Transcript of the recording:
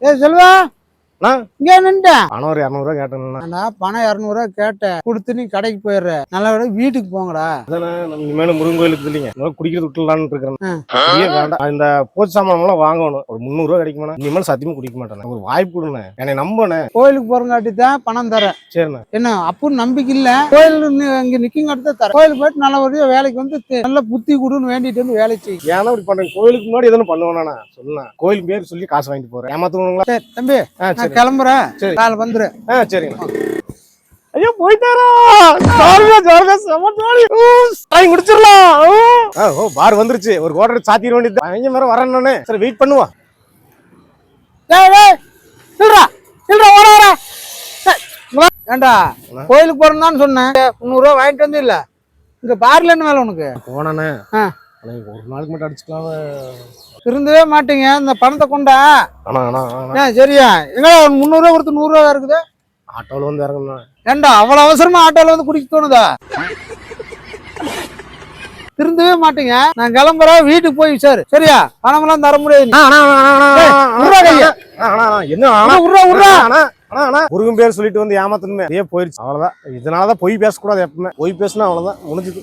ஏ செல்வா அண்ணா, இங்கே நின்ட்டேன். பணம் ஒரு 200 கேட்டேங்கண்ணா. நான் பணம் 200 கேட்டேன், கொடுத்து நீ கடைக்கு போயிடுற. நல்ல விட வீட்டுக்கு போங்கடா. அதானே இனிமேல் முருகன் கோயிலுக்கு இல்லைங்க, குடிக்கிறது விட்டுலான்னு இருக்கிறேன். ஆ. வேண்டாம், இந்த பூஜை சாமான்லாம் வாங்கணும். ஒரு 300 கிடைக்குமா? இனிமேல் சத்தியமா குடிக்க மாட்டேன். ஒரு வாய்ப்பு கொடுங்க, என்னை நம்பனே. கோயிலுக்கு போறங்காட்டி தான் பணம் தரேன். சரிண்ணா. என்ன அப்புன்னு நம்பிக்கை இல்ல, கோயில் இங்க நிக்கங்காட்டி தான் தரேன். கோயிலுக்கு போயிட்டு நல்லபடியா வேலைக்கு வந்து நல்ல புத்தி கொடுன்னு வேண்டிட்டு வந்து வேலை செய்யும். ஏன்னா இப்படி பண்றேன்? கோயிலுக்கு முன்னாடி எதுவும் பண்ணுவானா சொல்லுண்ணா? கோயிலுக்கு பேர் சொல்லி காசு வாங்கிட்டு போறேன், ஏமாத்துவீங்களா? சரி தம்பி, நான் சரி கிளம்புறேன். சரி. காலை வந்துரு. சரிங்கண்ணா. ஐயோ போயிட்டாரா, முடிச்சிடலாம். ஓ பார் வந்துருச்சு, ஒரு கோட்டை சாத்திர வேண்டியது. அவங்க மேல வரேன்னு சரி வெயிட் பண்ணுவா. ஏண்டா கோயிலுக்கு போறேன்னு சொன்னேன், 300 ரூபா வாங்கிட்டு வந்து இல்ல இங்க பார்ல என்ன வேலை உனக்கு? போனானே ஆ. ஒரு நாளைக்கு மட்டும் அடிச்சுக்கலாம். திருந்தவே மாட்டீங்க, இந்த பணத்தை கொண்டா. ஆனா சரியா எங்க 300 ரூபா கொடுத்து 100 ரூபா இருக்குது. ஆட்டோல வந்து இறங்கணும். ஏண்டா அவ்வளவு அவசரமா ஆட்டோல வந்து குடிக்க தோணுதா? திருந்தவே மாட்டீங்க. நான் கிளம்புறேன், வீட்டுக்கு போய் சார். சரியா பணம் எல்லாம் தர முடியாது. முருகன் பேர் சொல்லிட்டு வந்து ஏமாத்தணுமே போயிருச்சு, அவ்வளவுதான். இதனாலதான் பொய் பேசக்கூடாது எப்பவுமே. பொய் பேசினா அவ்வளவுதான், முடிஞ்சுது.